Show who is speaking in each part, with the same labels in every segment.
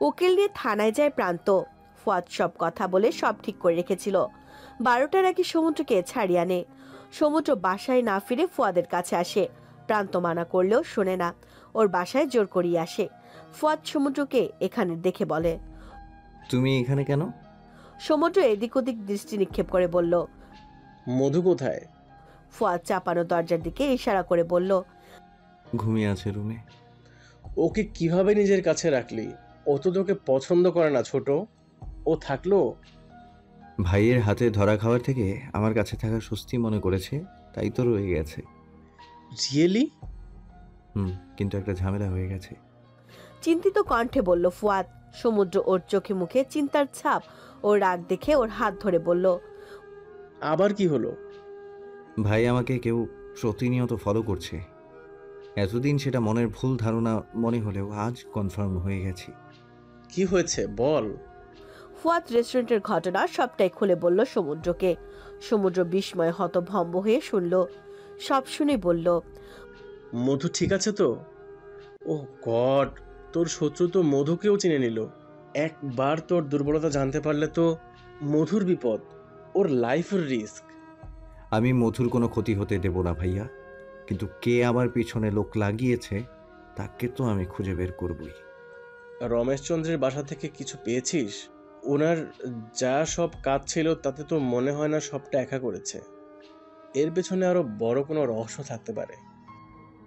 Speaker 1: উকিল নিয়ে থানায় যায় প্রান্ত। ফুয়াদ সব কথা বলে সব ঠিক করে রেখেছিল। 12টার আগে সমুদ্রকে ছাড়িয়ে আনে। সমুদ্র বাসায় না ফিরে ফুয়াদের কাছে আসে। প্রান্ত মানা করলেও শোনে না, ওর বাসায় জোর করিয়ে আসে। ফুয়াদ সমুদ্রকে এখানে দেখে বলে,
Speaker 2: তুমি এখানে কেন?
Speaker 1: সমুদ্র এদিক ওদিক দৃষ্টি নিক্ষেপ করে বলল,
Speaker 3: মধু কোথায়?
Speaker 1: ফুয়াদ চাপানো দরজার দিকে ইশারা করে বলল,
Speaker 2: ঘুমিয়ে আছে রুমে।
Speaker 3: ওকে কিভাবে নিজের কাছে রাখলি? ও তো তোকে পছন্দ করে না ছোট। ও থাকলো।
Speaker 2: ভাইয়ের হাতে ধরা খাওয়ার থেকে আমার কাছে থাকা স্বস্তি মনে করেছে, তাই তো রয়ে গেছে।
Speaker 3: রিয়েলি?
Speaker 2: কিন্তু একটা ঝামেলা হয়ে গেছে।
Speaker 1: চিন্তিত কণ্ঠে বলল ফুয়াদ। সমুদ্র ওর চোখে মুখে চিন্তার ছাপ ও রাগ দেখে ওর হাত ধরে বলল,
Speaker 3: আবার কি হলো?
Speaker 2: ভাই আমাকে কেউ প্রতিনিয়ত ফলো করছে। এতদিন সেটা মনের ভুল ধারণা মনে হলেও আজ কনফার্ম হয়ে গেছি।
Speaker 3: কি হয়েছে বল।
Speaker 1: ফুয়াদ রেস্টুরেন্টের ঘটনা সবটাই খুলে বলল সমুদ্রকে। সমুদ্র বিস্ময়ে হতভম্ব হয়ে শুনল। সব শুনে বলল,
Speaker 3: মধু ঠিক আছে তো? ও গড, তোর শত্রু তো মধুকেও চিনে নিল। একবার তোর দুর্বলতা জানতে পারলে তো মধুর বিপদ, ওর লাইফের রিস্ক।
Speaker 2: আমি মধুর কোনো ক্ষতি হতে দেব না ভাইয়া, কিন্তু কে আমার পিছনে লোক লাগিয়েছে তাকে তো আমি খুঁজে বের করবই।
Speaker 3: রমেশচন্দ্রের বাসা থেকে কিছু পেয়েছিস? ওনার যা সব কাজ ছিল তাতে তো মনে হয় না সবটা একা করেছে। এর পেছনে আরো বড় কোনো রহস্য থাকতে পারে।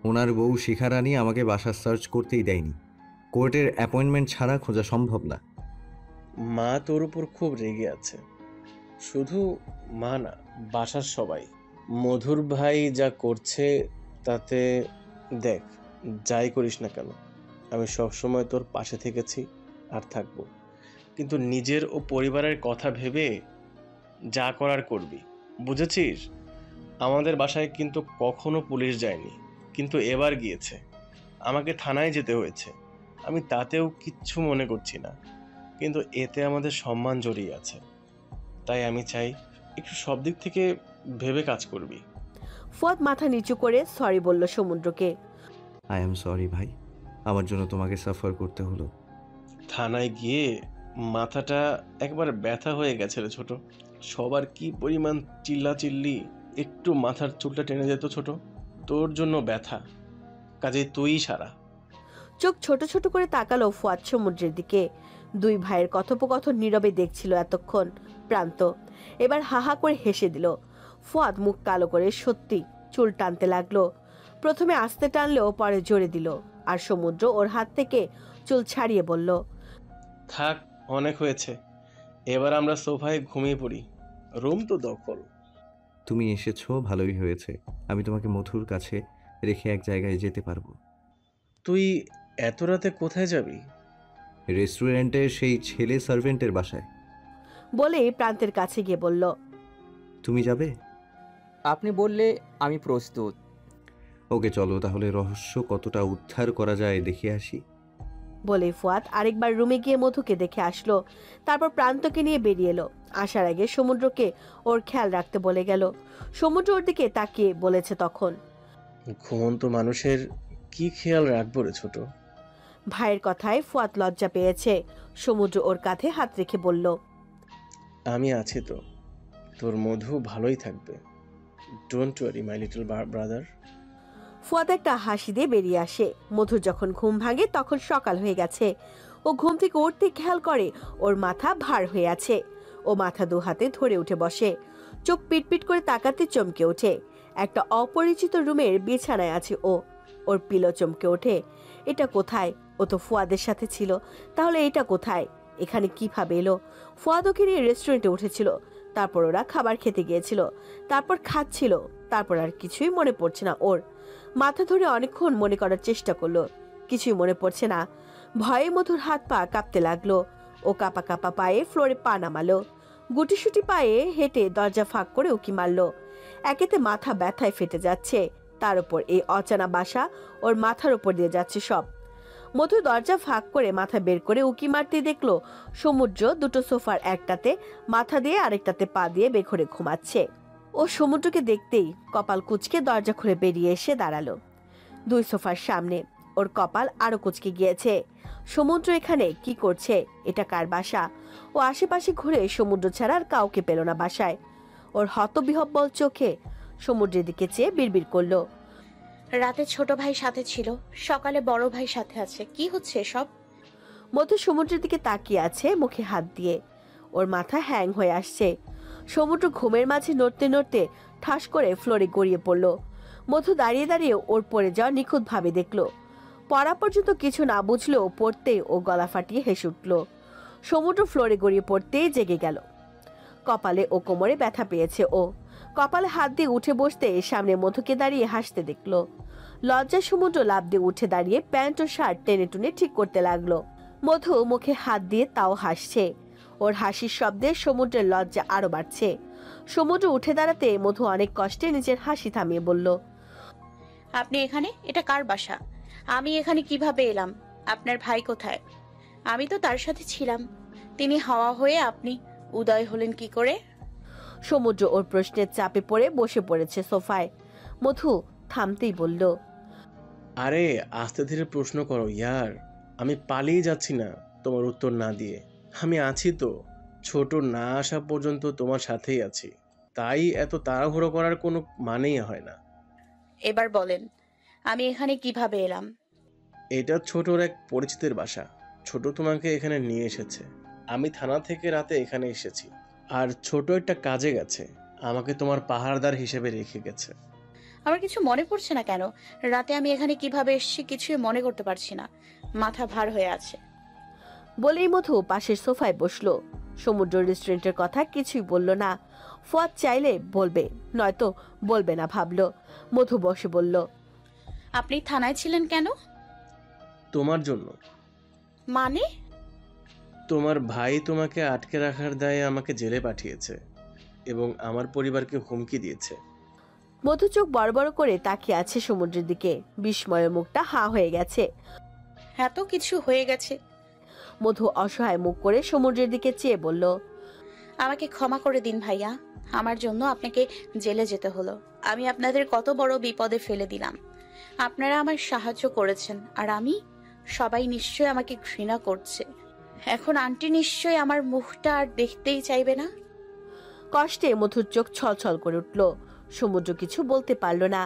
Speaker 2: ওনার বউ শিখা রানী আমাকে বাসা সার্চ করতেই দেয়নি। কোর্টের অ্যাপয়েন্টমেন্ট ছাড়া খোঁজা সম্ভব না।
Speaker 3: মা তোর উপর খুব রেগে আছে। শুধু মা না, বাসার সবাই। মধুর ভাই যা করছে তাতে দেখ, যাই করিস না কেন আমি সবসময় তোর পাশে থেকেছি আর থাকবো। কিন্তু নিজের ও পরিবারের কথা ভেবে যা করার করবি, বুঝেছিস? আমাদের বাসায় কিন্তু কখনো পুলিশ যায়নি, কিন্তু এবার গিয়েছে। আমাকে থানায় যেতে হয়েছে, আমি তাতেও কিচ্ছু মনে করছি না, কিন্তু এতে আমাদের সম্মান জড়িয়ে আছে। তাই আমি চাই একটু সব দিক থেকে ভেবে কাজ করবি।
Speaker 1: ফুয়াদ মাথা নিচু করে সরি বলল সমুদ্রকে।
Speaker 2: আই এম সরি ভাই, আমার জন্য তোমাকে সাফার করতে হলো।
Speaker 3: থানায় গিয়ে মাথাটা একবার ব্যথা হয়ে গেছে রে ছোট। সবার কি পরিমাণ চিল্লাচিল্লি, একটু মাথার চুলটা টেনে যেত ছোট। তোর জন্য ব্যথা, কাজে তুই সারা।
Speaker 1: চোখ ছোট ছোট করে তাকালো ফুয়াদ সমুদ্রের দিকে। দুই ভাইয়ের কথোপকথন নীরবে দেখছিল এতক্ষণ প্রান্ত। এবার হাহা করে হেসে দিল। ফুয়াদ মুখ কালো করে সত্যি চুল টানতে লাগলো। প্রথমে আস্তে টানলেও পরে জোরে দিল। আর সমুদ্র ওর হাত থেকে চুল ছাড়িয়ে বলল,
Speaker 3: থাক, অনেক হয়েছে, এবার আমরা সোফায় ঘুমিয়ে পড়ি, রুম তো দখল।
Speaker 2: তুমি এসেছো ভালোই হয়েছে, আমি তোমাকে মধুর কাছে রেখে এক জায়গায় যেতে পারবো।
Speaker 3: তুই এত রাতে কোথায় যাবি?
Speaker 2: রেস্টুরেন্টের সেই ছেলে সার্ভেন্টের বাসায়।
Speaker 1: বলে প্রান্তের কাছে গিয়ে বলল,
Speaker 2: তুমি যাবে?
Speaker 4: আপনি বললে আমি প্রস্তুত।
Speaker 2: ওকে চলো তাহলে রহস্য কতটা উদ্ধার করা যায় দেখে আসি।
Speaker 1: বলে ফুয়াদ আরেকবার রুমে গিয়ে মধুকে দেখে আসলো। তারপর প্রান্তকে নিয়ে বেরিয়ে এলো। আসার আগে সমুদ্রকে ওর খেয়াল রাখতে বলে গেল। সমুদ্র ওর দিকে তাকিয়ে বলেছে তখন,
Speaker 3: ঘুমন্ত মানুষের কি খেয়াল রাখবো রে ছোট?
Speaker 1: ভাইয়ের কথায় ফুয়াদ লজ্জা পেয়েছে। সমুদ্র ওর কাঁধে হাত রেখে বলল,
Speaker 3: আমি আছি তো, তোর মধু ভালোই থাকবে। Don't worry my little brother.
Speaker 1: Fuad একটা হাসি দিয়ে বেরিয়ে আসে। মধুর যখন ঘুম ভাঙে তখন সকাল হয়ে গেছে। ও ঘুম থেকে উঠতে খেয়াল করে ওর মাথা ভার হয়ে আছে। ও মাথা দু হাতে ধরে উঠে বসে। চোখ পিটপিট করে তাকাতে চমকে ওঠে। একটা অপরিচিত রুমের বিছানায় আছে ও। ওর পিলো চমকে ওঠে। এটা কোথায়? ও তো ফুয়াদের সাথে ছিল, তাহলে এটা কোথায়? এখানে কিভাবে এলো? ফুয়াদ ওকে নিয়ে রেস্টুরেন্টে উঠেছিল, তারপর ওরা খাবার খেতে গিয়েছিল, তারপর খাচ্ছিল, তারপর আর কিছুই মনে পড়ছে না ওর। মাথা ধরে অনেকক্ষণ মনে করার চেষ্টা করলো, কিছুই মনে পড়ছে না। ভয়ে মধুর হাত পা কাঁপতে লাগলো। ও কাঁপা কাঁপা পায়ে ফ্লোরে পা নামালো। গুটিসুটি পায়ে হেঁটে দরজা ফাঁক করে উকি মারলো। একেতে মাথা ব্যথায় ফেটে যাচ্ছে, তার উপর এই অজানা বাসা ওর মাথার উপর দিয়ে যাচ্ছে সব। মধু দরজা ফাঁক করে মাথা বের করে উকি মারতে দেখলো সমুদ্র দুটো সোফার একটাতে মাথা দিয়ে আরেকটাতে পা দিয়ে বেঘরে ঘুমাচ্ছে। ও সমুদ্রকে দেখতেই কপাল কুঁচকে দরজা খুলে বেরিয়ে এসে দাঁড়ালো দুই সোফার সামনে। ওর কপাল আরো কুঁচকে গিয়েছে। সমুদ্র এখানে কি করছে? এটা কার বাসা? ও আশেপাশে ঘুরে সমুদ্র ছাড়া আর কাউকে পেল না বাসায়। ওর হতবিহ্বল চোখে সমুদ্রের দিকে চেয়ে বিড়বিড় করলো,
Speaker 5: রাতে ছোট ভাই সাথে ছিল, সকালে বড় ভাই সাথে আছে। কি হচ্ছে সব?
Speaker 1: মধু সমুদ্রের দিকে তাকিয়ে আছে মুখে হাত দিয়ে। ওর মাথা হ্যাং হয়ে আসছে। সমুদ্র ঘুমের মাঝে নড়তে নড়তে ঠাস করে ফ্লোরে গড়িয়ে পড়ল। মধু দাঁড়িয়ে দাঁড়িয়ে ওর পড়ে যাওয়া নিখুঁত ভাবে দেখলো। পড়া পর্যন্ত কিছু না বুঝলেও পড়তেই ও গলা ফাটিয়ে হেসে উঠল। সমুদ্র ফ্লোরে গড়িয়ে পড়তেই জেগে গেল। কপালে ও কোমরে ব্যথা পেয়েছে ও। কপালে হাত দিয়ে উঠে বসতে সামনে মধুকে দাঁড়িয়ে হাসতে দেখলো। লজ্জায় সমুদ্র লাফ দিয়ে উঠে দাঁড়িয়ে প্যান্ট ও শার্ট টেনে টুনে ঠিক করতে লাগলো। মধু মুখে হাত দিয়ে তাও হাসছে। ওর হাসির শব্দে সমুদ্রের লজ্জা আরো বাড়ছে। সমুদ্র উঠে দাঁড়াতে মধু অনেক কষ্টে নিজের হাসি থামিয়ে বলল,
Speaker 5: আপনি এখানে? এটা কার বাসা? আমি এখানে কিভাবে এলাম? আপনার ভাই কোথায়? আমি তো তার সাথে ছিলাম। তিনি হাওয়া হয়ে আপনি উদয় হলেন কি করে?
Speaker 1: সমুদ্র ওর প্রশ্নের চাপে পড়ে বসে পড়েছে সোফায়। মধু থামতেই বলল,
Speaker 3: আরে আস্তে ধীরে প্রশ্ন করো ইয়ার। আমি পালিয়ে যাচ্ছি না তোমার উত্তর না দিয়ে। আমি আছি তো, ছোট না আসা পর্যন্ত তোমার সাথেই আছি। তাই এত তাড়াহুড়ো করার কোনো মানেই হয় না।
Speaker 5: এবার বলেন, আমি এখানে কিভাবে এলাম?
Speaker 3: এটা ছোটর এক পরিচিতের বাসা। ছোট তোমাকে এখানে নিয়ে এসেছে। আমি থানা থেকে রাতে এখানে এসেছি। আর ছোট একটা কাজে গেছে, আমাকে তোমার পাহারাদার হিসেবে রেখে গেছে।
Speaker 5: আমার কিছু মনে পড়ছে না কেন? রাতে আমি এখানে কিভাবে এসেছি কিছুই মনে করতে পারছি না। মাথা ভার হয়ে আছে।
Speaker 1: বলেই মধু পাশের সোফায় বসলো। সমুদ্র রেস্টুরেন্টের কথা কিছুই বলল না। ফুয়াদ চাইলে বলবে, নয়তো বলবে না ভাবলো। মধু বসে বলল,
Speaker 5: আপনি থানায় ছিলেন কেন?
Speaker 3: তোমার জন্য।
Speaker 5: মানে?
Speaker 3: তোমার ভাই তোমাকে আটকে রাখার দায়ে আমাকে জেলে পাঠিয়েছে এবং আমার পরিবারকে হুমকি দিয়েছে।
Speaker 1: মধু চোখ বড় বড় করে তাকিয়ে আছে সমুদ্রের দিকে। বিস্ময়ের মুখটা হা হয়ে গেছে।
Speaker 5: এত কিছু হয়ে গেছে?
Speaker 1: মধু অসহায় মুখ করে সমুদ্রের দিকে চেয়ে বলল,
Speaker 5: আমাকে ক্ষমা করে দিন ভাইয়া। আমার জন্য আপনাকে জেলে যেতে হলো। আমি আপনাদের কত বড় বিপদে ফেলে দিলাম। আপনারা আমার সাহায্য করেছেন, আর আমি, সবাই নিশ্চয় আমাকে ঘৃণা করছে। এখন আন্টি নিশ্চয় আমার মুখটা আর দেখতেই চাইবে না।
Speaker 1: কষ্টে মধুর চোখ ছলছল করে উঠল। সমুদ্র কিছু বলতে পারল না।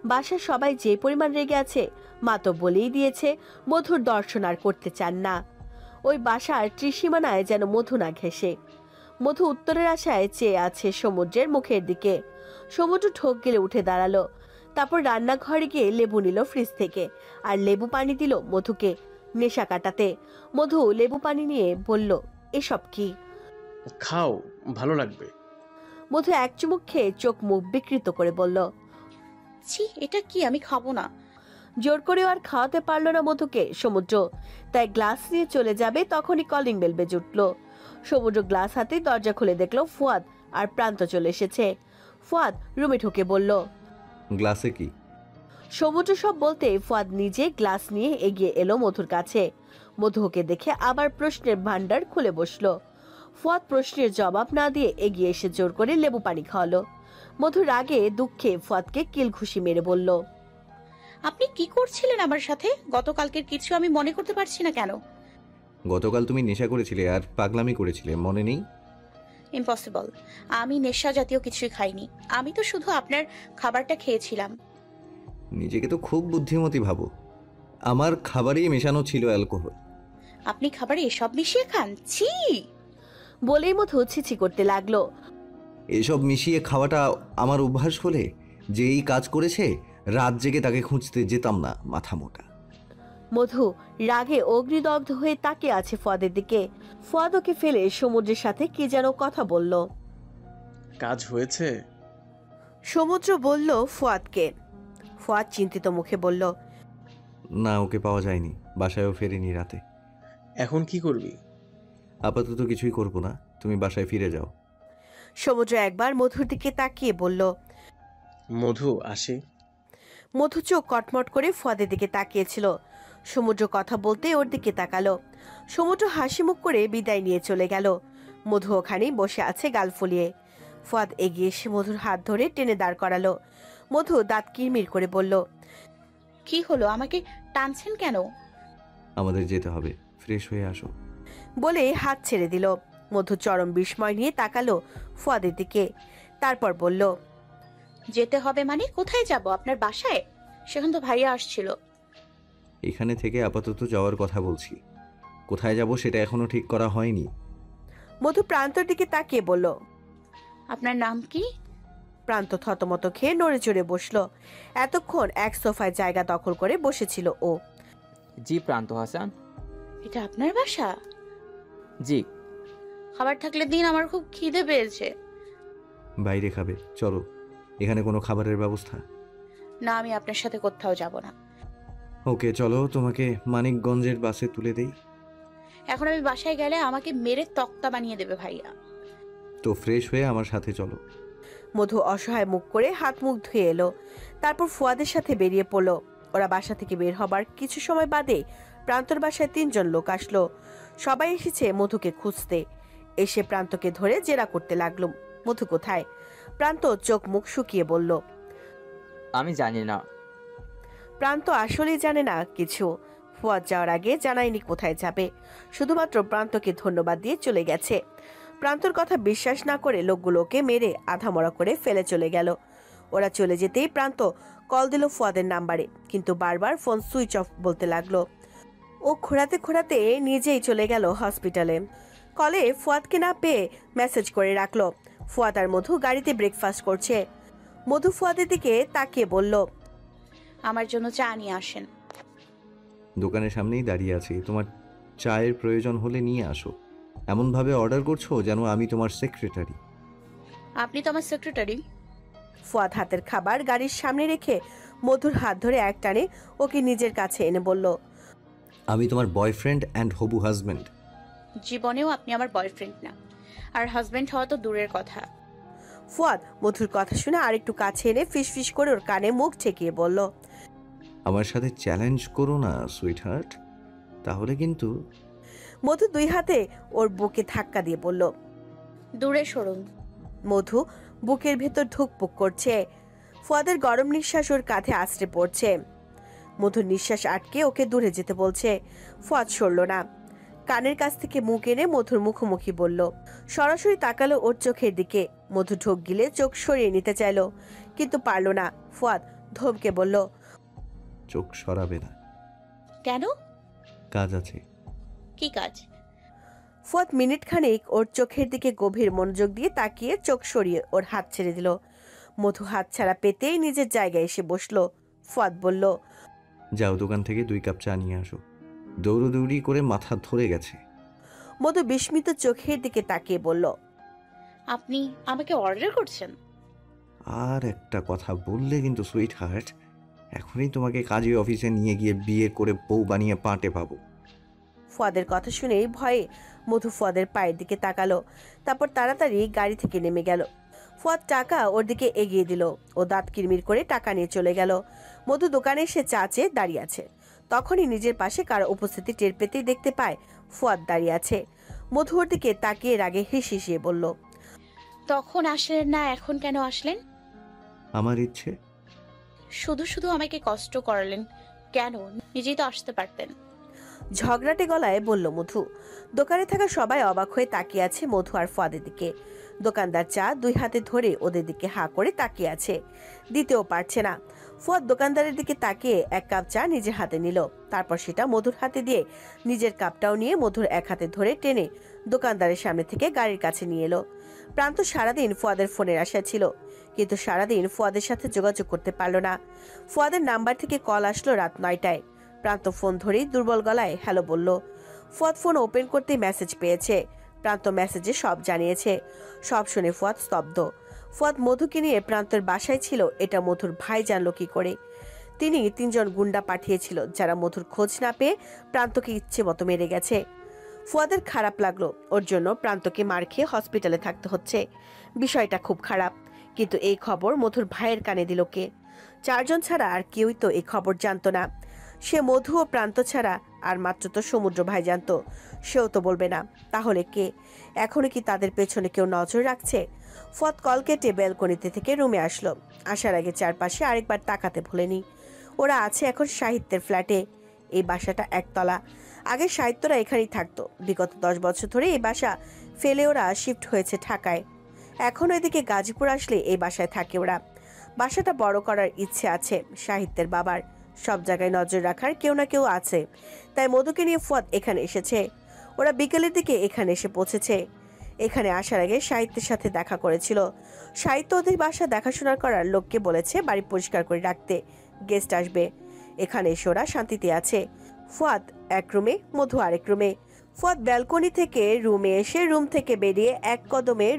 Speaker 1: বাসার সবাই যে পরিমাণ রেগে আছে মা তো বলেই দিয়েছে মধুর দর্শন আর করতে চান না। ওই বাসার ত্রিসীমানায় যেন মধু না ঘেঁষে। মধু উত্তরের আশায় চেয়ে আছে সমুদ্রের মুখের দিকে। সমুদ্র ঠোক গেলে উঠে দাঁড়ালো। তারপর রান্নাঘরে গিয়ে লেবু নিল ফ্রিজ থেকে আর লেবু পানি দিল মধুকে নেশা কাটাতে। মধু লেবু পানি নিয়ে বলল, এসব কি?
Speaker 3: খাও, ভালো লাগবে।
Speaker 1: মধু এক চুমুক খেয়ে চোখ মুখ বিকৃত করে বলল,
Speaker 5: ছি, এটা কি? আমি খাবো না।
Speaker 1: জোর করে আর খাওয়াতে পারলো না মধুকে সমুদ্র। তাই গ্লাস নিয়ে চলে যাবে তখনই কলিং বেল বেজে উঠল। সমুদ্র গ্লাস হাতে দরজা খুলে দেখলো ফুয়াদ আর প্রান্ত চলে এসেছে। ফুয়াদ রুমে ঢুকে বলল,
Speaker 2: গ্লাসে কি?
Speaker 1: সমুদ্র সব বলতে ফুয়াদ নিজে গ্লাস নিয়ে এগিয়ে এলো মধুর কাছে। মধু ওকে দেখে আবার প্রশ্নের ভান্ডার খুলে বসলো। ফুয়াদ প্রশ্নের জবাব না দিয়ে এগিয়ে এসে জোর করে লেবু পানি খাওয়ালো। মধুর রাগে দুঃখে ফুয়াদকে কিল ঘুষি মেরে বলল,
Speaker 5: আপনি কি করছিলেন আমার সাথে? গতকালকের কিছু আমি মনে করতে পারছি না কেন?
Speaker 2: গতকাল তুমি নেশা করেছিলে আর পাগলামি করেছিলে, মনে নেই?
Speaker 5: ইম্পসিবল। আমি নেশা জাতীয় কিছুই খাইনি। আমি তো শুধু আপনার খাবারটা খেয়েছিলাম।
Speaker 2: নিজেকে তো খুব বুদ্ধিমতী ভাবো। আমার খাবারেই মেশানো ছিল অ্যালকোহল।
Speaker 5: আপনি খাবারে এসব মিশিয়ে খান? ছি!
Speaker 1: বলেই মধু ছিছি করতে লাগলো।
Speaker 2: এসব মিশিয়ে খাওয়াটা আমার অভ্যাস হলে যে এই কাজ করেছে রাত জেগে তাকে খুঁজতে যেতাম না, মাথা মোটা।
Speaker 1: মধু রাগে অগ্নিদগ্ধ হয়ে তাকিয়ে আছে ফুয়াদের দিকে। ফুয়াদ ওকে ফেলে সমুদ্রের সাথে কি যেন কথা বলল।
Speaker 3: কাজ হয়েছে?
Speaker 1: সমুদ্র বলল ফুয়াদকে। ফুয়াদ চিন্তিত মুখে বলল,
Speaker 2: না, ওকে পাওয়া যায়নি, বাসায়ও ফেরেনি রাতে।
Speaker 3: এখন কি করবি?
Speaker 2: আপাতত কিছুই করব না, তুমি বাসায় ফিরে যাও।
Speaker 1: সমুদ্র একবার মধুর দিকে তাকিয়ে বলল।
Speaker 3: মধু আসি।
Speaker 1: মধু চোখ কটমট করে ফুয়াদের দিকে তাকিয়েছিল। সমুদ্র কথা বলতে ওর দিকে তাকালো। সমুদ্র হাসি মুখ করে বিদায় নিয়ে চলে গেল। মধু ওখানেই বসে আছে গাল ফুলিয়ে। ফুয়াদ এগিয়ে এসে মধুর হাত ধরে টেনে দাঁড় করালো। মধু দাঁত কিরমির করে বলল,
Speaker 5: কি হলো? আমাকে টানছেন কেন?
Speaker 2: আমাদের যেতে হবে, ফ্রেশ হয়ে আসো।
Speaker 1: বলে হাত ছেড়ে দিল। মধু চরম বিস্ময় নিয়ে তাকালো ফুয়াদের দিকে, তারপর বলল,
Speaker 5: যেতে হবে মানে কোথায় যাব? আপনার বাসায়? সেখান তো ভাইয়া আসছিল।
Speaker 2: এখানে থেকে আপাতত যাওয়ার কথা বলছি, কোথায় যাব সেটা এখনো ঠিক করা হয়নি।
Speaker 1: মধু প্রান্তর দিকে তাকিয়ে বলল।
Speaker 5: আপনার নাম কি?
Speaker 1: প্রান্ত থতমত খেয়ে নড়ে চড়ে বসলো। এতক্ষণ এক সোফায় জায়গা দখল করে বসেছিল ও।
Speaker 4: জি প্রান্ত হাসান।
Speaker 5: এটা আপনার বাসা?
Speaker 4: জি।
Speaker 5: খাবার থাকলে দিন, আমার খুব খিদে পেয়েছে।
Speaker 2: বাইরে খাবে, চলো। এখানে কোনো খাবারের ব্যবস্থা?
Speaker 5: না, আমি আপনার সাথে কোথাও যাব না।
Speaker 2: ওকে চলো, তোমাকে মানিকগঞ্জের বাসে তুলে দেই।
Speaker 5: এখন আমি বাসায় গেলে আমাকে মেরে তক্তা বানিয়ে দেবে ভাইয়া।
Speaker 2: তো ফ্রেশ হয়ে আমার সাথে চলো।
Speaker 1: মধু অসহায় মুখ করে হাত মুখ ধুয়ে এলো, তারপর ফুয়াদের সাথে বেরিয়ে পড়লো। ওরা বাসা থেকে বের হবার কিছু সময় বাদে প্রান্তর বাসায় 3 জন লোক আসলো। সবাই এসেছে মধুকে খুঁজতে। এসে প্রান্তকে ধরে জেরা করতে লাগলো, মধু কোথায়? প্রান্ত চোখ মুখ শুকিয়ে বলল,
Speaker 4: আমি জানি না।
Speaker 1: প্রান্ত আসলেই জানে না কিছু। ফুয়াদ যাওয়ার আগে জানায়নি কোথায় যাবে, শুধুমাত্র প্রান্তকে ধন্যবাদ দিয়ে চলে গেছে। প্রান্তর কথা বিশ্বাস না করে লোকগুলোকে মেরে আধামরা করে ফেলে চলে গেল। ওরা চলে যেতেই প্রান্ত কল দিল ফুয়াদের নাম্বারে, কিন্তু বারবার ফোন সুইচ অফ বলতে লাগলো। ও খোঁড়াতে খোঁড়াতে নিজেই চলে গেল হসপিটালে। কলে ফুয়াদকে না পেয়ে মেসেজ করে রাখলো। ফুয়াদ আর মধু গাড়িতে ব্রেকফাস্ট করছে। মধু ফুয়াদের দিকে তাকিয়ে বলল,
Speaker 5: আমার জন্য চা নিয়ে আসেন।
Speaker 2: দোকানের সামনেই দাঁড়িয়ে আছি, তোমার চায়ের প্রয়োজন হলে নিয়ে আসো। এমনভাবে অর্ডার করছো যেন আমি তোমার সেক্রেটারি।
Speaker 5: আপনি তো আমার সেক্রেটারি।
Speaker 1: ফুয়াদ হাতের খাবার গাড়ির সামনে রেখে মধুর হাত ধরে এক টানে ওকে নিজের কাছে এনে বলল,
Speaker 2: আমি তোমার বয়ফ্রেন্ড অ্যান্ড হবু হাজব্যান্ড।
Speaker 5: জীবনেও আপনি আমার বয়ফ্রেন্ড না, আর হাজবেন্ড হওয়া তো দূরের কথা।
Speaker 1: ফুয়াদ মধুর কথা শুনে আরেকটু কাছে এনে ফিসফিস করে ওর কানে মুখ ঠেকিয়ে বলল,
Speaker 2: আমার সাথে চ্যালেঞ্জ করো না সুইট হার্ট, তাহলে কিন্তু।
Speaker 1: মধু 2 হাতে ওর বুকে ধাক্কা দিয়ে বলল।
Speaker 5: দূরে সরুন।
Speaker 1: মধু বুকের ভেতর ধুকপুক করছে। ফুয়াদের গরম নিঃশ্বাস ওর কাঁধে আছড়ে পড়ছে। মধুর নিঃশ্বাস আটকে ওকে দূরে যেতে বলছে। ফুয়াদ সরল না। কানের কাছ থেকে মুখ এনে মধুর মুখোমুখি বলল। সরাসরি তাকালো ওর চোখের দিকে। মধু ঢোক গিলে চোখ সরিয়ে নিতে চাইল, কিন্তু পারল না। ফুয়াদ ধমকে বলল,
Speaker 2: চোখ সরাবে না।
Speaker 5: কেন?
Speaker 2: কাজ আছে।
Speaker 5: কি কাজ?
Speaker 1: ফুয়াদ মিনিট খানেক ওর চোখের দিকে গভীর মনোযোগ দিয়ে তাকিয়ে চোখ সরিয়ে ওর হাত ছেড়ে দিল। মধু হাত ছাড়া পেতেই নিজের জায়গায় এসে বসলো। ফুয়াদ বলল,
Speaker 2: যাও দোকান থেকে 2 কাপ চা নিয়ে আসো। দৌড়োদৌড়ি করে মাথা ধরে গেছে।
Speaker 1: মধু বিস্মিত চোখের দিকে তাকিয়ে বলল,
Speaker 5: আপনি আমাকে অর্ডার করছেন?
Speaker 2: আর একটা কথা বললে কিন্তু সুইট হার্ট, এখনই তোমাকে কাজী অফিসে নিয়ে গিয়ে বিয়ে করে বউ বানিয়ে পাটে পাবো।
Speaker 1: ফুয়াদের কথা শুনেই ভয়ে মধু ফুয়াদের পায়ের দিকে তাকালো, তারপর তাড়াতাড়ি গাড়ি থেকে নেমে গেল। ফুয়াদ টাকা ওর দিকে এগিয়ে দিল। ও দাঁত কিরমির করে টাকা নিয়ে চলে গেল। মধু দোকানে এসে চা চেয়ে দাঁড়িয়ে আছে। তখনই নিজের পাশে কারো উপস্থিতি টের পেতেই দেখতে পায় ফুয়াদ দাঁড়িয়ে আছে। মধু ওর দিকে তাকিয়ে রাগে হিসিয়ে বলল,
Speaker 5: তখন আসলেন না, এখন কেন আসলেন?
Speaker 2: আমার ইচ্ছে।
Speaker 5: শুধু শুধু আমাকে কষ্ট করালেন কেন? নিজেই তো আসতে পারতেন।
Speaker 1: ঝগড়াটে গলায় বলল মধু। দোকানে থাকা সবাই অবাক হয়ে তাকিয়ে আছে মধু আর ফুয়াদের দিকে। দোকানদার চা 2 হাতে ধরে ওদের দিকে হাঁ করে তাকিয়ে আছে, দিতেও পারছে না। ফুয়াদ দোকানদারের দিকে তাকিয়ে 1 কাপ চা নিজের হাতে নিল, তারপর সেটা মধুর হাতে দিয়ে নিজের কাপটাও নিয়ে মধুর 1 হাতে ধরে টেনে দোকানদারের সামনে থেকে গাড়ির কাছে নিয়ে এলো। প্রান্ত সারাদিন ফুয়াদের ফোনের আশায় ছিল, কিন্তু সারাদিন ফুয়াদের সাথে যোগাযোগ করতে পারল না। ফুয়াদের নাম্বার থেকে কল আসলো রাত 9টায়। প্রান্ত ফোন ধরেই দুর্বল গলায় হ্যালো বলল। ফুয়াদ ফোন ওপেন করতেই মেসেজ পেয়েছে। প্রান্ত মেসেজে সব জানিয়েছে। সব শুনে ফুয়াদ স্তব্ধ। ফুয়াদ মধুকে নিয়ে প্রান্তের বাসায় ছিল, এটা মধুর ভাই জানলো কি করে? তিনি 3 জন গুন্ডা পাঠিয়েছিল, যারা মধুর খোঁজ না পেয়ে প্রান্তকে ইচ্ছে মতো মেরে গেছে। ফুয়াদের খারাপ লাগলো, ওর জন্য প্রান্তকে মার খেয়ে হসপিটালে থাকতে হচ্ছে। বিষয়টা খুব খারাপ, কিন্তু এই খবর মধুর ভাইয়ের কানে দিল কে? 4 জন ছাড়া আর কেউই তো এই খবর জানতো না। সে মধু ও প্রান্ত ছাড়া আর মাত্র তো সমুদ্র ভাই জানতো, সেও তো বলবে না। তাহলে কে? এখনো কি তাদের পেছনে কেউ নজর রাখছে? ফুয়াদ কল কেটে ব্যালকনিতে থেকে রুমে আসলো। আসার আগে চারপাশে আরেকবার তাকাতে ভুলেনি। ওরা আছে এখন সাহিত্যের ফ্ল্যাটে। এই বাসাটা 1 তলা। আগে সাহিত্যরা এখানেই থাকতো। বিগত 10 বছর ধরে এই বাসা ফেলে ওরা শিফট হয়েছে ঢাকায়। এখন এদিকে গাজীপুর আসলে এই বাসায় থাকে ওরা। বাসাটা বড় করার ইচ্ছে আছে সাহিত্যের বাবার। সব জায়গায় নজর রাখার কেউ না কেউ আছে, তাই মধুকে নিয়ে ফুয়াদ এখানে এসেছে। ওরা বিকেলের দিকে এখানে এসে পৌঁছেছে। এখানে আসার আগে সাহিত্যের সাথে দেখা করেছিল। সাহিত্য ওদের বাসা দেখাশোনা করার লোককে বলেছে বাড়ি পরিষ্কার করে রাখতে, গেস্ট আসবে। এখানে এসে ওরা শান্তিতে আছে। ফুয়াদ এক রুমে, মধু আরেক রুমে। ফুয়াদ ব্যালকনি থেকে রুমে এসে রুম থেকে বেরিয়ে এক কদমে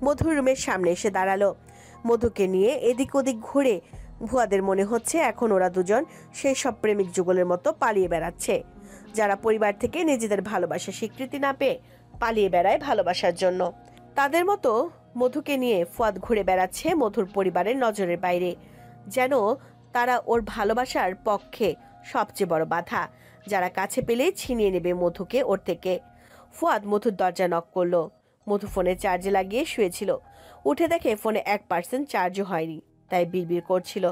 Speaker 1: মধুর রুমের সামনে এসে দাঁড়ালো। মধুকে নিয়ে এদিক ওদিক ঘুরে ফুয়াদের মনে হচ্ছে এখন ওরা দুজন সেই সব প্রেমিক যুগলের মতো পালিয়ে বেড়াচ্ছে, যারা পরিবার থেকে নিজেদের ভালোবাসার স্বীকৃতি না পেয়ে পালিয়ে বেড়ায় ভালোবাসার জন্য। তাদের মতো মধুকে নিয়ে ফুয়াদ ঘুরে বেড়াচ্ছে মধুর পরিবারের নজরের বাইরে, যেন তারা ওর ভালোবাসার পক্ষে সবচেয়ে বড় বাধা, যারা কাছে পেলেই ছিনিয়ে নেবে মধুকে ওর থেকে। ফুয়াদ মধুর দরজা নক করলো। মধু ফোনে চার্জে লাগিয়ে শুয়েছিল। উঠে দেখে ফোনে 1% চার্জও হয়নি, তাই বিড়বিড় করছিল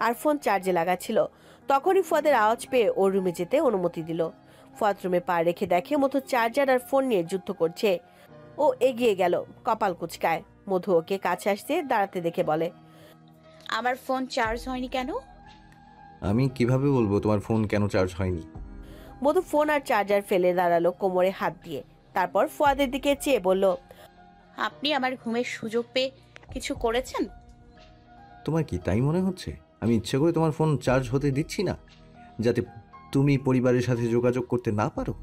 Speaker 1: আর ফোন চার্জে লাগাচ্ছিল। তখনই ফুয়াদের আওয়াজ পেয়ে ওর রুমে যেতে অনুমতি দিল। ফুয়াদ রুমে পা রেখে দেখে মধু চার্জার আর ফোন নিয়ে যুদ্ধ করছে। ও এগিয়ে গেল, কপাল কুচকায়। মধু ওকে কাছে আসতে দাঁড়াতে দেখে বলে,
Speaker 5: আমার ফোন চার্জ হয়নি কেন?
Speaker 2: আমি কিভাবে বলবো তোমার ফোন কেন চার্জ হয়নি?
Speaker 1: মধু ফোন আর চার্জার ফেলে দাঁড়ালো কোমরে হাত দিয়ে। তারপর ফুয়াদের দিকে চেয়ে বলল,
Speaker 5: আপনি আমার ঘুমের সুযোগ পেয়ে কিছু করেছেন?
Speaker 2: তোমার কি তাই মনে হচ্ছে আমি ইচ্ছে করে তোমার ফোন চার্জ হতে দিচ্ছি না, যাতে তুমি পরিবারের সাথে যোগাযোগ করতে না পারো?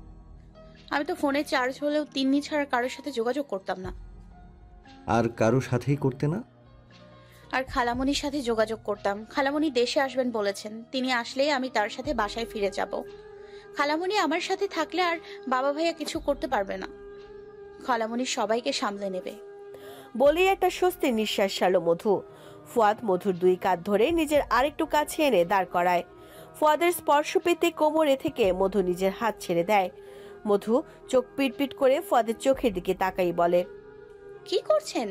Speaker 5: আমি তো ফোনে চার্জ হলেও তিন্নি ছাড়া কারোর সাথে যোগাযোগ করতাম না।
Speaker 2: আর কারো সাথেই করতে না?
Speaker 5: আর খালামণির সাথে যোগাযোগ করতাম। খালামণি দেশে আসবেন বলেছেন, তিনি আসলেই আমি তার সাথে বাসায় ফিরে যাব। খালামণি আমার সাথে থাকলে আর বাবা ভাইয়া কিছু করতে পারবে না। খালামণি সবাইকে সামলে নেবে।
Speaker 1: বলেই একটা স্বস্তির নিঃশ্বাস ছাড়লো মধু। ফুয়াদ মধুর 2 কাঁধ ধরে নিজের আরেকটু কাছে এনে দাঁড় করায়। ফুয়াদের স্পর্শ পেতে কোমরে থেকে মধু নিজের হাত ছেড়ে দেয়। মধু চোখ পিটপিট করে ফুয়াদের চোখের দিকে তাকাই বলে,
Speaker 5: কি করছেন?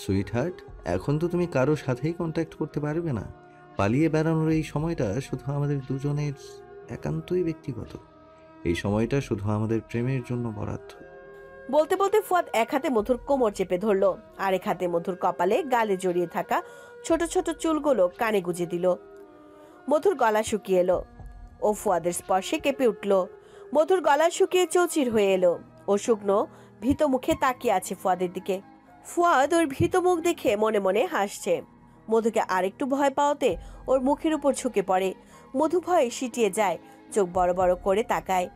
Speaker 2: সুইট হার্ট, এখন তো তুমি কারো সাথেই কন্ট্যাক্ট করতে পারবে না। পালিয়ে বেড়ানোর এই সময়টা শুধু আমাদের দুজনের একান্তই ব্যক্তিগত। এই সময়টা শুধু আমাদের প্রেমের জন্য বরাদ্দ।
Speaker 1: বলতে বলতে ফুয়াদ এক হাতে মধুর কোমর চেপে ধরলো, আরেক হাতে মধুর কপালে গালে জড়িয়ে থাকা ছোট ছোট চুলগুলো কানে গুজে দিল। মধুর গলা শুকিয়ে এলো। ও ফুয়াদের স্পর্শে কেঁপে উঠল। মধুর গলা শুকিয়ে চৌচির হয়ে এলো। ও শুকনো ভীত মুখে তাকিয়ে আছে ফুয়াদের দিকে। ফুয়াদ ওর ভীত মুখ দেখে মনে মনে হাসছে। মধুকে আরেকটু ভয় পাওয়াতে ওর মুখের উপর ঝুঁকে পড়ে। মধু ভয়ে সিটিয়ে যায়, চোখ বড় বড় করে তাকায়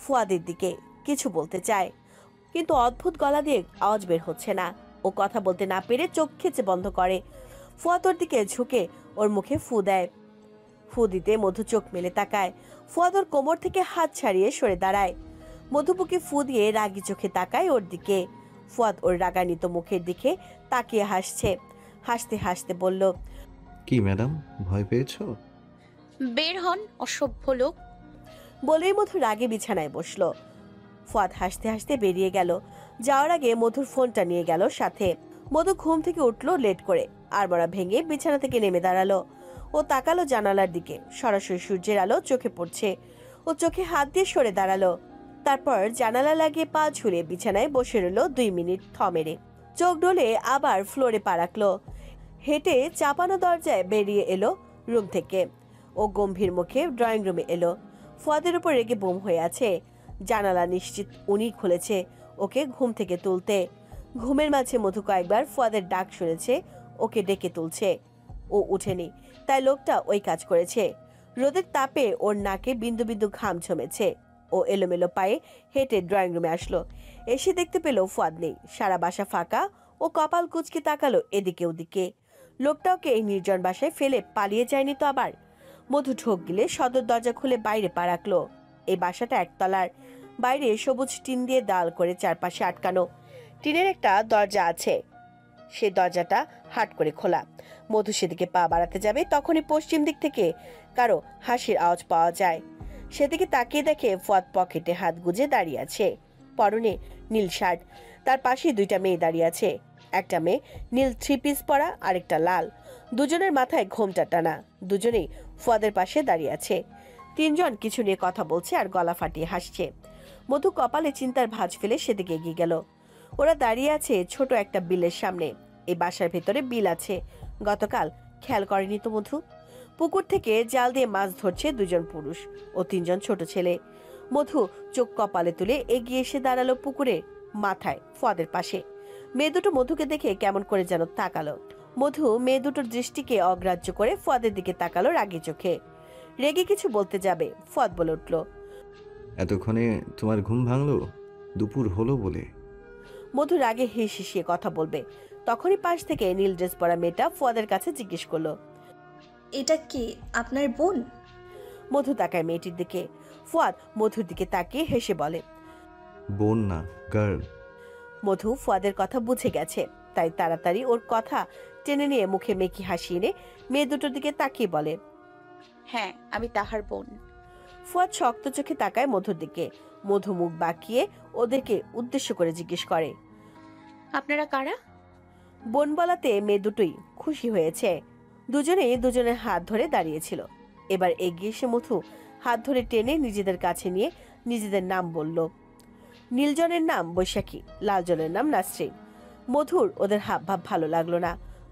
Speaker 1: ফুয়াদের দিকে, কিছু বলতে চায়, কিন্তু অদ্ভুত গলা দিয়ে আওয়াজ বের হচ্ছে না। ও কথা বলতে না পেরে চোখ খেচে বন্ধ করে। ফুয়াদ ওর দিকে ঝুঁকে ওর মুখে ফু দেয়। ফু দিতে মধু চোখ মেলে তাকায়। ফুয়াদ ওর কোমর থেকে হাত ছাড়িয়ে সরে দাঁড়ায়। মধু বুকে ফু দিয়ে রাগি চোখে তাকায় ওর দিকে। ফুয়াদ ওর রাগান্বিত মুখের দিকে তাকিয়ে হাসছে। হাসতে হাসতে বলল,
Speaker 2: কি ম্যাডাম, ভয় পেয়েছো?
Speaker 5: বের হন অসভ্য লোক।
Speaker 1: বলেই মধু রাগে বিছানায় বসলো। ফুয়াদ হাসতে হাসতে বেরিয়ে গেল। যাওয়ার আগে মধুর ফোনটা নিয়ে গেল সাথে। মধু ঘুম থেকে উঠলো লেট করে, আড়মোড়া ভেঙে বিছানা থেকে নেমে দাঁড়ালো। ও তাকালো জানালার দিকে, সরাসরি সূর্যের আলো চোখে পড়ছে। ও চোখে হাত দিয়ে সরে দাঁড়ালো। তারপর জানালা লাগিয়ে পা ঝুলে বিছানায় বসে রইল 2 মিনিট থমেরে। চোখ ডলে আবার ফ্লোরে পা রাখলো। হেঁটে চাপানো দরজায় বেরিয়ে এলো রুম থেকে। ও গম্ভীর মুখে ড্রয়িং রুমে এলো। ফুয়াদের উপর রেগে বোম হয়ে আছে। জানালা নিশ্চিত উনি খুলেছে ওকে ঘুম থেকে তুলতে। ঘুমের মাঝে মধু কয়েকবার ফুয়াদের ডাক শুনেছে, ওকে ডেকে তুলছে। ও উঠেনি, তাই লোকটা ওই কাজ করেছে। রোদের তাপে ওর নাকে বিন্দু বিন্দু ঘাম জমেছে। ও এলোমেলো পায়ে হেঁটে ড্রয়িং রুমে আসলো। এসে দেখতে পেল ফুয়াদ নেই, সারা বাসা ফাঁকা। ও কপাল কুঁচকে তাকালো এদিকে ওদিকে। লোকটা ওকে এই নির্জন বাসায় ফেলে পালিয়ে যায়নি তো আবার? মধু ঢোক গিলে সদর দরজা খুলে বাইরে পা রাখলো। এই বাসাটা 1 তলার। বাইরে সবুজ টিন দিয়ে দাল করে চারপাশে আটকানো। টিনের একটা দরজা আছে, সে দরজাটা হাট করে খোলা। মধু সেদিকে পা বাড়াতে যাবে, তখনই পশ্চিম দিক থেকে কারো হাসির আওয়াজ পাওয়া যায়। সেদিকে তাকিয়ে দেখে ফুয়াদ পকেটে হাত গুজে দাঁড়িয়ে আছে, পরনে নীল শার্ট। তার পাশে 2টা মেয়ে দাঁড়িয়ে আছে। একটা মেয়ে নীল 3 পিস পরা, আরেকটা লাল। দুজনের মাথায় ঘোমটা টানা। দুজনেই ফুয়াদের পাশে দাঁড়িয়ে আছে। তিনজন কিছু নিয়ে কথা বলছে আর গলা ফাটিয়ে হাসছে। মধু কপালে চিন্তার ভাঁজ ফেলে সেদিকে এগিয়ে গেল। ওরা দাঁড়িয়ে আছে ছোট একটা বিলের সামনে। এই বাসার ভেতরে বিল আছে। গতকাল খেয়াল করেনি তো মধু? পুকুর থেকে জাল দিয়ে মাছ ধরছে দুজন পুরুষ ও তিনজন ছোট ছেলে। মধু চোখ কপালে তুলে এগিয়ে এসে দাঁড়ালো পুকুরে মাথায় ফুয়াদের পাশে। মেয়ে দুটো মধুকে দেখে কেমন করে যেন তাকালো। মধু মেয়ে দুটোর দৃষ্টিকে অগ্রাহ্য করে ফুয়াদের দিকে তাকালো রাগী চোখে। রেগে কিছু বলতে যাবে, ফুয়াদ বলে উঠল,
Speaker 2: এতক্ষণে তোমার ঘুম ভাঙলো? দুপুর হলো বলে।
Speaker 1: মধু রাগে হিসিয়ে কথা বলবে, তখনই পাশ থেকে নীল ড্রেস পরা মেয়েটা ফুয়াদের কাছে জিজ্ঞেস করলো,
Speaker 6: এটা কি আপনার বোন?
Speaker 1: মধু তাকায় মেয়েটির দিকে। ফুয়াদ মধুর দিকে তাকিয়ে হেসে বলে,
Speaker 2: বোন না, গার্ল।
Speaker 1: মধু ফুয়াদের কথা বুঝে গেছে, তাই তাড়াতাড়ি ওর কথা টেনে নিয়ে মুখে মেকি হাসি এনে মেয়ে দুটোর দিকে তাকিয়ে বলে,
Speaker 5: হ্যাঁ, আমি তাহার বোন।
Speaker 1: ফুয়াদ শক্ত চোখে তাকায় মধুর দিকে। মধু মুখ বাঁকিয়ে ওদেরকে উদ্দেশ্য করে জিজ্ঞেস করে,
Speaker 5: আপনারা কারা?
Speaker 1: বোন বলাতে মেয়ে দুটোই খুশি হয়েছে। দুজনেই দুজনের হাত ধরে দাঁড়িয়েছিল। এবার এগিয়ে এসে মধু হাত ধরে টেনে নিজেদের কাছে নিয়ে নিজেদের নাম বলল। নীলজনের নাম বৈশাখী, লালজনের নাম নাসরিন। মধুর ওদের হাব ভাব ভালো লাগলো না।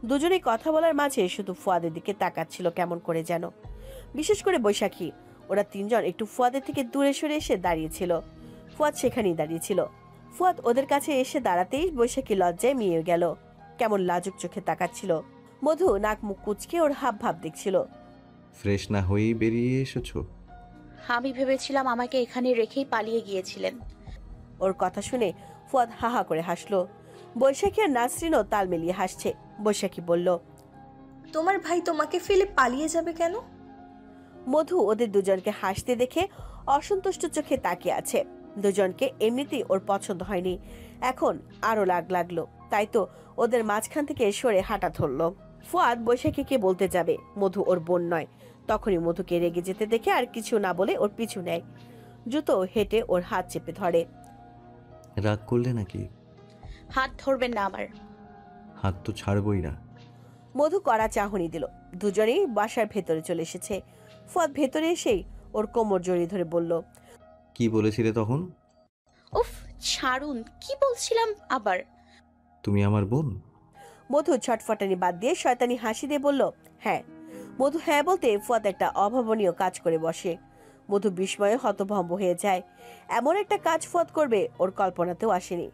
Speaker 1: দুজনেই কথা বলার মাঝে শুধু ফুয়াদের দিকে তাকাচ্ছিল কেমন করে যেন। বিশেষ করে বৈশাখী। ওরা তিনজন একটু ফুয়াদের থেকে দূরে সরে এসে দাঁড়িয়েছিল। ফুয়াদ সেখানেই দাঁড়িয়েছিল। ফুয়াদ ওদের কাছে এসে দাঁড়াতেই বৈশাখী লজ্জায় মিয়ে গেল। কেমন লাজুক চোখে তাকাচ্ছিল। মধু নাক মুখ কুচকে ওর হাব ভাব দেখছিল।
Speaker 2: ফ্রেশ না হয়েই বেরিয়ে এসেছো?
Speaker 5: আমি ভেবেছিলাম আমাকে এখানে রেখেই পালিয়ে গিয়েছিলেন।
Speaker 1: ওর কথা শুনে ফুয়াদ হাহা করে হাসলো। বৈশাখী আর নাসরিনও তাল মিলিয়ে হাসছে। বৈশাখী বলল,
Speaker 6: তোমার ভাই তোমাকে ফেলে পালিয়ে যাবে কেন?
Speaker 1: মধু ওদের দুজনকে হাসতে দেখে অসন্তুষ্ট চোখে তাকিয়ে আছে। দুজনকে এমনিতেই ওর পছন্দ হয়নি, এখন আরো লাগলো। তাই তো ওদের মাঝখান থেকে সরে হাঁটা ধরলো। ফুয়াদ বৈশাখীকে বলতে যাবে মধু ওর বোন নয়, তখনই মধুকে রেগে যেতে দেখে আর কিছু না বলে ওর পিছু নেয়। জুতো হেঁটে ওর হাত চেপে ধরে।
Speaker 2: রাগ করলে নাকি?
Speaker 5: হাত ধরবেন না আমার।
Speaker 2: হাত তো ছাড়বই না।
Speaker 1: মধু কড়া চাহনি দিল। দুজনেই বাসার ভেতরে চলে এসেছে। ফুয়াদ ভেতরে এসেই ওর কোমর জড়িয়ে ধরে বলল,
Speaker 2: কি বলেছিলে তখন?
Speaker 5: উফ, ছাড়ুন, কি বলছিলাম আবার?
Speaker 2: তুমি আমার বোন?
Speaker 1: মধু ছটফটানি বাদ দিয়ে শয়তানি হাসি দিয়ে বলল, হ্যাঁ। মধু হ্যাঁ বলতে ফুয়াদ একটা অভাবনীয় কাজ করে বসে। মধু বিস্ময়ে হতভম্ব হয়ে যায়। এমন একটা কাজ ফুয়াদ করবে ওর কল্পনাতেও আসেনি।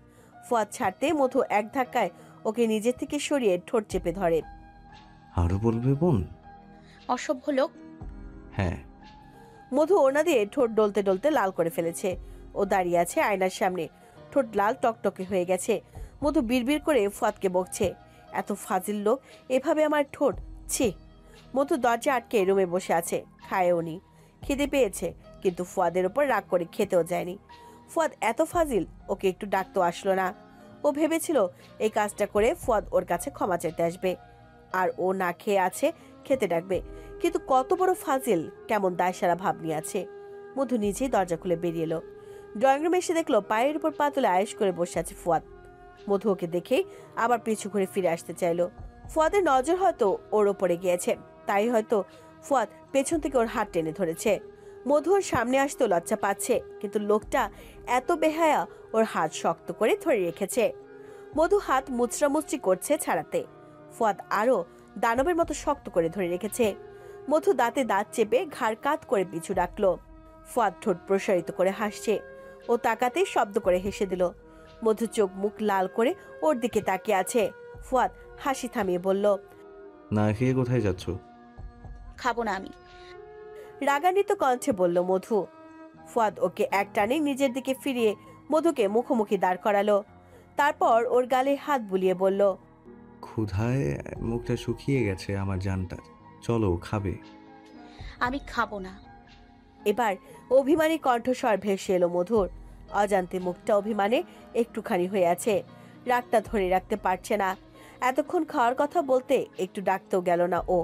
Speaker 1: ফুয়াদ ছাড়তে মধু এক ধাক্কায় ওকে নিজের থেকে সরিয়ে ঠোঁট চেপে ধরে।
Speaker 2: আরো বলবে বোন?
Speaker 5: অসভ্য লোক।
Speaker 2: হ্যাঁ।
Speaker 1: মধু ওড়না দিয়ে ঠোঁট ডলতে ডলতে লাল করে ফেলেছে। ও দাঁড়িয়ে আছে আয়নার সামনে, ঠোঁট লাল টকটকে হয়ে গেছে। মধু বিড়বিড় করে ফুয়াদকে বকছে, এত ফাজিল লোক, এভাবে আমার ঠোঁট, ছি। মধু দরজা আটকে রুমে বসে আছে, খায়ও নি। খিদে পেয়েছে, কিন্তু ফুয়াদের ওপর রাগ করে খেতেও যায়নি। ফুয়াদ এত ফাজিল, ওকে একটু ডাকতেও আসলো না। ও ভেবেছিল এই কাজটা করে ফুয়াদ ওর কাছে ক্ষমা চাইতে আসবে, আর ও না খেয়ে আছে, খেতে ডাকবে। কিন্তু কত বড় ফাজিল, কেমন দায়সারা ভাব নিয়ে আছে। মধু নিজেই দরজা খুলে বেরিয়ে এলো। ড্রয়িং রুমে এসে দেখলো পায়ের উপর পা তুলে আয়েশ করে বসে আছে ফুয়াদ। মধু ওকে দেখেই আবার পিছু ঘুরে ফিরে আসতে চাইলো। ফুয়াদের নজর হয়তো ওর ওপরে গিয়েছে, তাই হয়তো ফুয়াদ পেছন থেকে ওর হাত টেনে ধরেছে। মধু ওর সামনে আসতে লজ্জা পাচ্ছে, কিন্তু লোকটা এত বেহায়া, ওর হাত শক্ত করে ধরে রেখেছে। মধু হাত মুচড়ামুচড়ি করছে ছাড়াতে। ফুয়াদ আরো দানবের মতো শক্ত করে ধরে রেখেছে। মধু দাঁতে দাঁত চেপে ঘাড় কাত করে পিছু ডাকলো। ফুয়াদ ঠোঁট প্রসারিত করে হাসছে। ও তাকাতেই শব্দ করে হেসে দিল। মধু চোখ মুখ লাল করে ওর দিকে তাকিয়ে আছে। ফুয়াদ হাসি থামিয়ে বলল,
Speaker 2: না খেয়ে কোথায় যাচ্ছ?
Speaker 5: খাবো না আমি।
Speaker 1: রাগান্বিত কণ্ঠে বলল মধু। ফুয়াদ ওকে এক টানে নিজের দিকে ফিরিয়ে মধুকে মুখোমুখি দাঁড় করালো। তারপর ওর গালে হাত বুলিয়ে বলল,
Speaker 2: ক্ষুধায় মুখটা শুকিয়ে গেছে আমার জানটার, চলো খাবে।
Speaker 5: আমি খাবো না।
Speaker 1: এবার অভিমানী কণ্ঠস্বর ভেসে এলো মধুর। অজান্তে মুখটা অভিমানে একটুখানি হয়ে আছে। রাগটা ধরে রাখতে পারছে না। এতক্ষণ খাওয়ার কথা বলতে একটু ডাকতেও গেল না ও।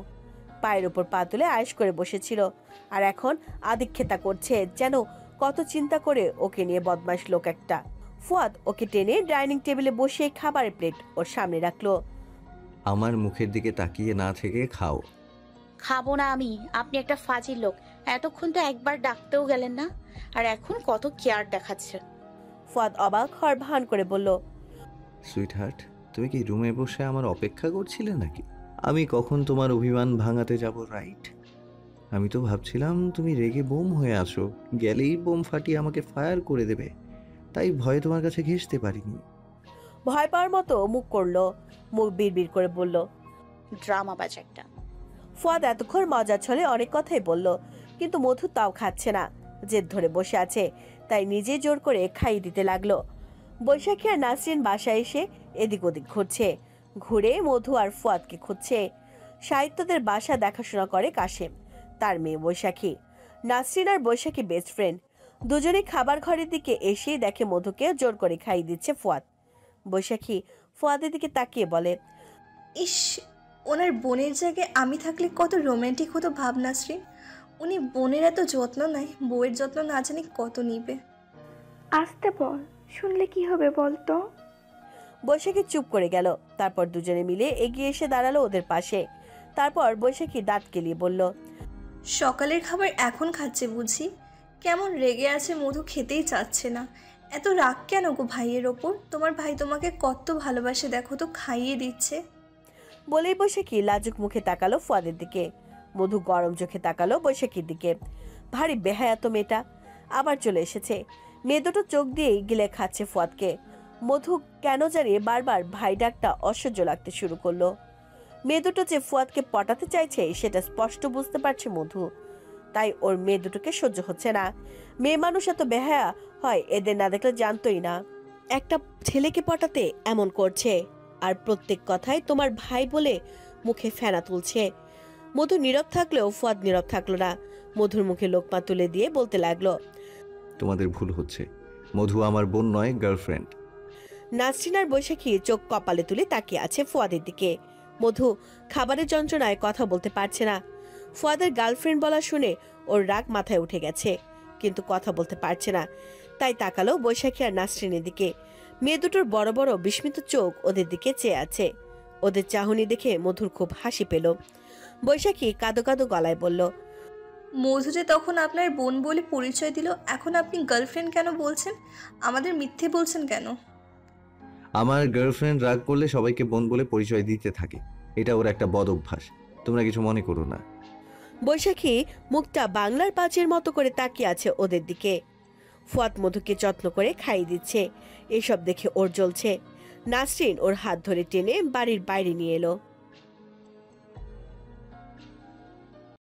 Speaker 1: পায়ের উপর পা তুলে আয়েশ করে বসেছিল, আর এখন আদিক্ষেতা করছে, যেন কত চিন্তা করে ওকে নিয়ে বদমাশ লোক একটা। ফুয়াদ ওকে টেনে ডাইনিং টেবিলে বসিয়ে খাবারের প্লেট ওর সামনে রাখলো।
Speaker 2: আমার মুখের দিকে তাকিয়ে না থেকে খাও।
Speaker 5: খাবো না আমি। আপনি একটা ফাজিল লোক, এতক্ষণ তো একবার ডাকতেও গেলেন না, আর এখন কত কেয়ার দেখাচ্ছে।
Speaker 1: ফুয়াদ অবাক হওয়ার ভান করে বলল,
Speaker 2: সুইট হার্ট, তুমি কি রুমে বসে আমার অপেক্ষা করছিলে নাকি? আমি কখন তোমার অভিমান ভাঙাতে যাব, রাইট? আমি তো ভাবছিলাম তুমি রেগে বোম হয়ে আসো, গেলেই বোম ফাটিয়ে আমাকে ফায়ার করে দেবে, তাই ভয়ে তোমার কাছে ঘেঁষতে পারিনি।
Speaker 1: ভয় পাওয়ার মতো মুখ করলো, মুখ বিড়বিড় করে বলল।
Speaker 5: ড্রামা বাজ একটা।
Speaker 1: ফুয়াদ এতক্ষণ মজার ছলে অনেক কথাই বলল, কিন্তু মধু তাও খাচ্ছে না, জেদ ধরে বসে আছে, তাই নিজে জোর করে খাইয়ে দিতে লাগলো। বৈশাখী আর নাসরিন বাসায় এসে এদিক ওদিক ঘুরছে, ঘুরে মধু আর ফুয়াদকে খুঁজছে। সাহিত্যদের বাসা দেখাশোনা করে কাশেম, তার মেয়ে বৈশাখী। নাসরিন আর বৈশাখী বেস্ট ফ্রেন্ড। দুজনে খাবার ঘরের দিকে এসেই দেখে মধুকে জোর করে খাইয়ে দিচ্ছে ফুয়াদ। বৈশাখী ফুয়াদের দিকে তাকিয়ে বলে,
Speaker 6: ইস, ওনার বোনের জায়গায় আমি থাকলে কত রোমান্টিক হতো ভাবনাশ্রী। উনি বোনের এত যত্ন নেয়, বউয়ের যত্ন না জানি কত নিবে।
Speaker 7: আসতে বল, শুনলে কি হবে বলতো?
Speaker 1: বৈশাখী চুপ করে গেল। তারপর দুজনে মিলে এগিয়ে এসে দাঁড়ালো ওদের পাশে। তারপর বৈশাখী দাঁত কেলিয়ে বলল,
Speaker 6: সকালের খাবার এখন খাচ্ছে বুঝি? কেমন রেগে আছে, মধু খেতেই চাচ্ছে না। এত রাগ কেন গো ভাইয়ের ওপর? তোমার ভাই তোমাকে কত ভালোবাসে দেখো তো, খাইয়ে দিচ্ছে।
Speaker 1: বলেই বৈশাখী লাজুক মুখে তাকালো ফুয়াদের দিকে। মধু গরম চোখে তাকালো বৈশাখীর দিকে। ভারী বেহায়াত মেয়েটা আবার চলে এসেছে। মেয়ে দুটো চোখ দিয়েই গিলে খাচ্ছে ফুয়াদকে। মধু কেন জানি বারবার ভাই ডাকটা অসহ্য লাগতে শুরু করলো। মেয়ে দুটো যে ফুয়াদকে পটাতে চাইছে সেটা স্পষ্ট বুঝতে পারছে মধু, তাই ওর মেয়ে দুটোকে সহ্য হচ্ছে না। মেয়ে মানুষ এত বেহায়া হয় এদের না দেখলে জানতোই না। একটা ছেলেকে পটাতে এমন করছে, আর প্রত্যেক কথায় তোমার ভাই বলে মুখে ফেনা তুলছে। মধু নীরব থাকলেও ফুয়াদ নীরব থাকলো না। মধুর মুখে লোকমা তুলে দিয়ে বলতে লাগলো,
Speaker 2: তোমাদের ভুল হচ্ছে, মধু আমার বোন নয়, গার্লফ্রেন্ড।
Speaker 1: নাসরিন আর বৈশাখী চোখ কপালে তুলে তাকিয়ে আছে ফুয়াদের দিকে। মধু খাবারের যন্ত্রণায় কথা বলতে পারছে না। ফুয়াদের গার্লফ্রেন্ড বলা শুনে ওর রাগ মাথায় উঠে গেছে, কিন্তু কথা বলতে পারছে না, তাই তাকালো বৈশাখী আর নাসরিনের দিকে। মেয়ে দুটোর বড় বড় বিস্মিত চোখ ওদের দিকে চেয়ে আছে। ওদের চাহনি দেখে মধুর খুব হাসি পেল। বৈশাখী কাঁদো কাঁদো গলায় বলল,
Speaker 6: মধু যে তখন আপনার বোন বলে পরিচয় দিল, এখন আপনি গার্লফ্রেন্ড কেন বলছেন? আমাদের মিথ্যে বলছেন কেন?
Speaker 2: আমার গার্লফ্রেন্ড রাগ করলে সবাইকে বোন বলে পরিচয় দিতে থাকে, এটা ওর একটা বদ অভ্যাস, তোমরা কিছু মনে করো না।
Speaker 1: বৈশাখী মুখটা বাংলার পাঁচের মতো করে তাকিয়ে আছে ওদের দিকে। ফুয়াদ মধুকে যত্ন করে খাইয়ে দিচ্ছে, এসব দেখে ওর জ্বলছে। নাসরিন ওর হাত ধরে টেনে বাড়ির বাইরে নিয়ে এলো।